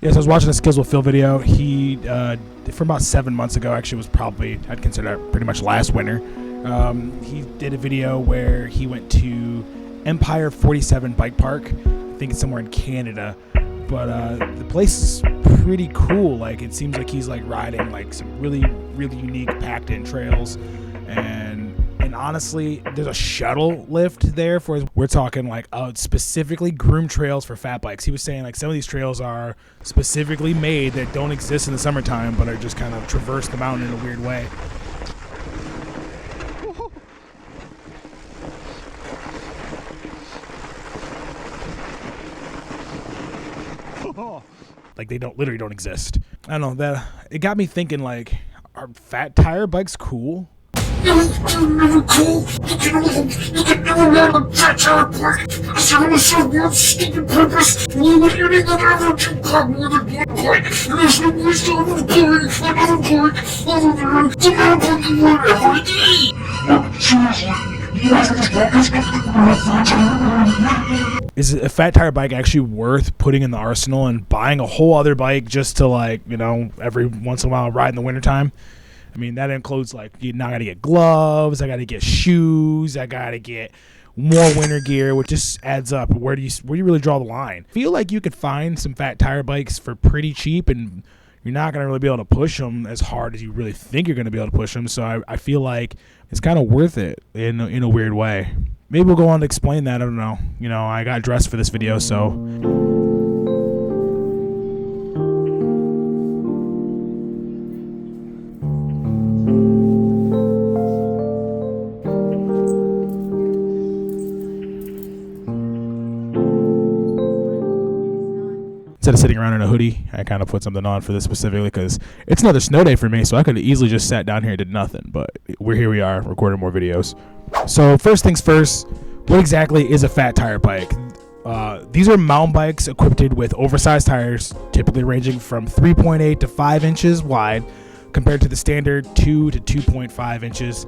Yes, I was watching a Skills with Phil video. He, for about 7 months ago, actually was probably, I'd consider that pretty much last winter. He did a video where he went to Empire 47 Bike Park. I think it's somewhere in Canada. But the place is pretty cool. Like, it seems like he's like riding like some really, really unique packed-in trails. And honestly, there's a shuttle lift there for, we're talking like specifically groomed trails for fat bikes. He was saying like some of these trails are specifically made that don't exist in the summertime, but are just kind of traverse the mountain in a weird way. Like they literally don't exist. I don't know, that it got me thinking, like, are fat tire bikes cool? Never cool. You can never ride a fat tire bike. Because it only serves one stupid purpose. Eliminating another contaminated bike. There's no waste over the bike, another bike, over there, to have what you want every day. Like, seriously, you guys are just focused on a fat tire. Is a fat tire bike actually worth putting in the arsenal and buying a whole other bike just to, like, you know, every once in a while ride in the wintertime? I mean, that includes, like, you now got to get gloves, I got to get shoes, I got to get more winter gear, which just adds up. Where do you really draw the line? I feel like you could find some fat tire bikes for pretty cheap, and you're not going to really be able to push them as hard as you really think you're going to be able to push them. So I feel like it's kind of worth it in a weird way. Maybe we'll go on to explain that. I don't know. You know, I got dressed for this video, so... Instead of sitting around in a hoodie, I kind of put something on for this specifically because it's another snow day for me, so I could have easily just sat down here and did nothing. But here we are, recording more videos. So first things first, what exactly is a fat tire bike? These are mountain bikes equipped with oversized tires, typically ranging from 3.8 to 5 inches wide, compared to the standard 2 to 2.5 inches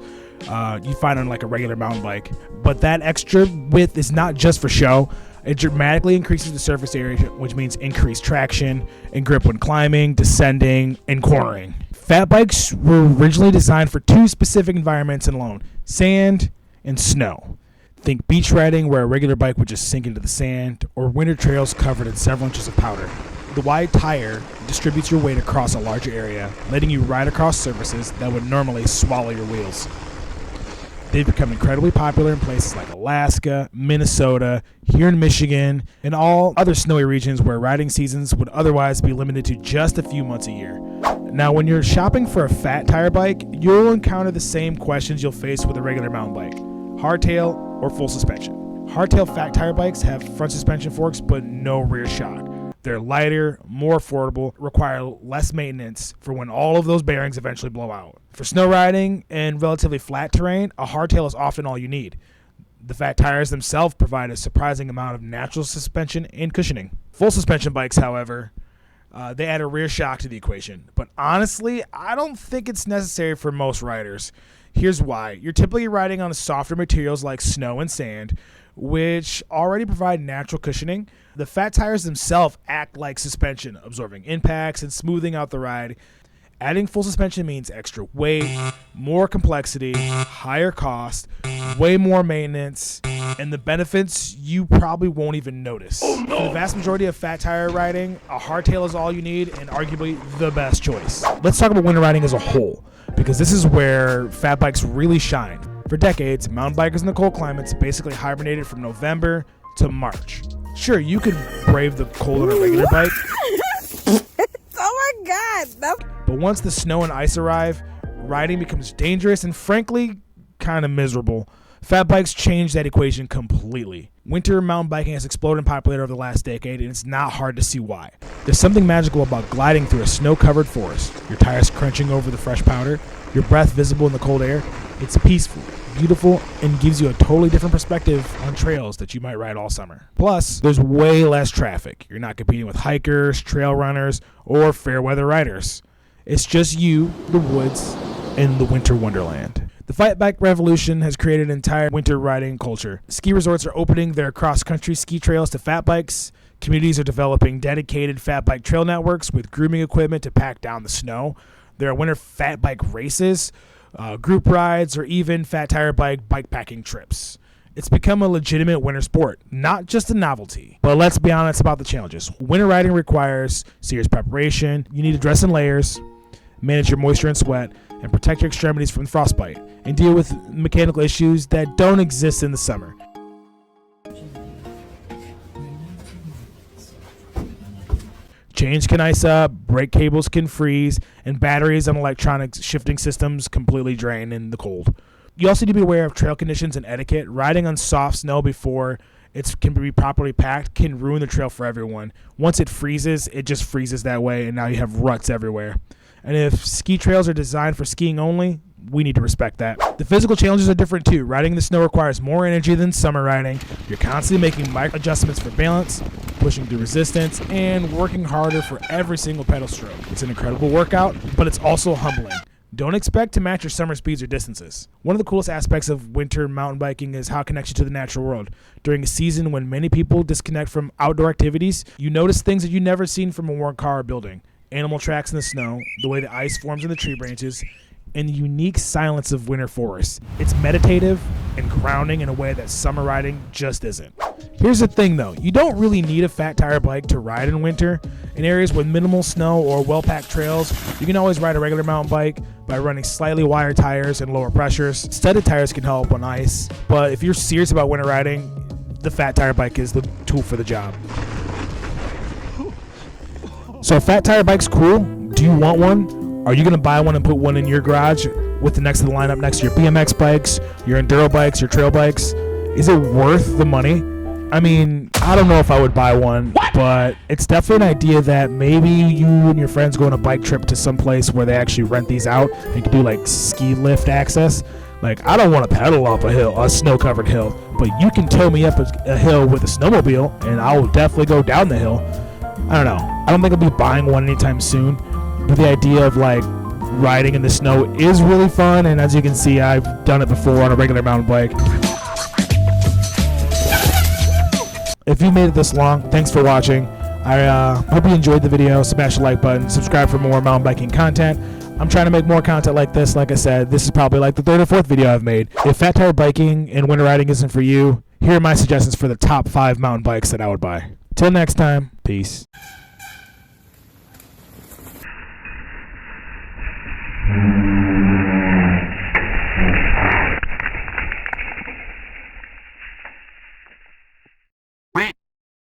you find on like a regular mountain bike. But that extra width is not just for show. It dramatically increases the surface area, which means increased traction and grip when climbing, descending, and cornering. Fat bikes were originally designed for two specific environments alone: sand and snow. Think beach riding, where a regular bike would just sink into the sand, or winter trails covered in several inches of powder. The wide tire distributes your weight across a larger area, letting you ride across surfaces that would normally swallow your wheels. They've become incredibly popular in places like Alaska, Minnesota, here in Michigan, and all other snowy regions where riding seasons would otherwise be limited to just a few months a year. Now, when you're shopping for a fat tire bike, you'll encounter the same questions you'll face with a regular mountain bike: hardtail or full suspension. Hardtail fat tire bikes have front suspension forks but no rear shock. They're lighter, more affordable, require less maintenance for when all of those bearings eventually blow out. For snow riding and relatively flat terrain, a hardtail is often all you need. The fat tires themselves provide a surprising amount of natural suspension and cushioning. Full suspension bikes, however, they add a rear shock to the equation. But honestly, I don't think it's necessary for most riders. Here's why. You're typically riding on softer materials like snow and sand, which already provide natural cushioning. The fat tires themselves act like suspension, absorbing impacts and smoothing out the ride. Adding full suspension means extra weight, more complexity, higher cost, way more maintenance, and the benefits you probably won't even notice. For the vast majority of fat tire riding, a hardtail is all you need and arguably the best choice. Let's talk about winter riding as a whole, because this is where fat bikes really shine. For decades, mountain bikers in the cold climates basically hibernated from November to March. Sure, you could brave the cold on a regular bike. Oh my God. But once the snow and ice arrive, riding becomes dangerous and frankly kind of miserable. Fat bikes change that equation completely. Winter mountain biking has exploded in popularity over the last decade, and it's not hard to see why. There's something magical about gliding through a snow-covered forest, your tires crunching over the fresh powder, your breath visible in the cold air. It's peaceful, beautiful, and gives you a totally different perspective on trails that you might ride all summer. Plus, there's way less traffic. You're not competing with hikers, trail runners, or fair weather riders. It's just you, the woods, and the winter wonderland. The fat bike revolution has created an entire winter riding culture. Ski resorts are opening their cross-country ski trails to fat bikes. Communities are developing dedicated fat bike trail networks with grooming equipment to pack down the snow. There are winter fat bike races, group rides, or even fat tire bike bikepacking trips. It's become a legitimate winter sport, not just a novelty. But let's be honest about the challenges. Winter riding requires serious preparation. You need to dress in layers, manage your moisture and sweat, and protect your extremities from frostbite, and deal with mechanical issues that don't exist in the summer. Chains can ice up, brake cables can freeze, and batteries and electronic shifting systems completely drain in the cold. You also need to be aware of trail conditions and etiquette. Riding on soft snow before it can be properly packed can ruin the trail for everyone. Once it freezes, it just freezes that way, and now you have ruts everywhere. And if ski trails are designed for skiing only, we need to respect that. The physical challenges are different too. Riding in the snow requires more energy than summer riding. You're constantly making micro adjustments for balance, pushing through resistance, and working harder for every single pedal stroke. It's an incredible workout, but it's also humbling. Don't expect to match your summer speeds or distances. One of the coolest aspects of winter mountain biking is how it connects you to the natural world. During a season when many people disconnect from outdoor activities, you notice things that you've never seen from a worn car or building. Animal tracks in the snow, the way the ice forms in the tree branches, and the unique silence of winter forests. It's meditative and grounding in a way that summer riding just isn't. Here's the thing though, you don't really need a fat tire bike to ride in winter. In areas with minimal snow or well-packed trails, you can always ride a regular mountain bike by running slightly wider tires and lower pressures. Studded tires can help on ice, but if you're serious about winter riding, the fat tire bike is the tool for the job. So fat tire bike's cool. Do you want one? Are you going to buy one and put one in your garage with the next to the lineup next to your BMX bikes, your enduro bikes, your trail bikes? Is it worth the money? I mean, I don't know if I would buy one, but it's definitely an idea that maybe you and your friends go on a bike trip to some place where they actually rent these out and can do like ski lift access. Like, I don't want to pedal up a hill, a snow-covered hill, but you can tow me up a hill with a snowmobile, and I will definitely go down the hill. I don't know. I don't think I'll be buying one anytime soon, but the idea of like riding in the snow is really fun, and as you can see, I've done it before on a regular mountain bike. If you made it this long, thanks for watching. I hope you enjoyed the video. Smash the like button, subscribe for more mountain biking content. I'm trying to make more content like this. Like I said, this is probably like the third or fourth video I've made. If fat tire biking and winter riding isn't for you, here are my suggestions for the top 5 mountain bikes that I would buy. Till next time, peace.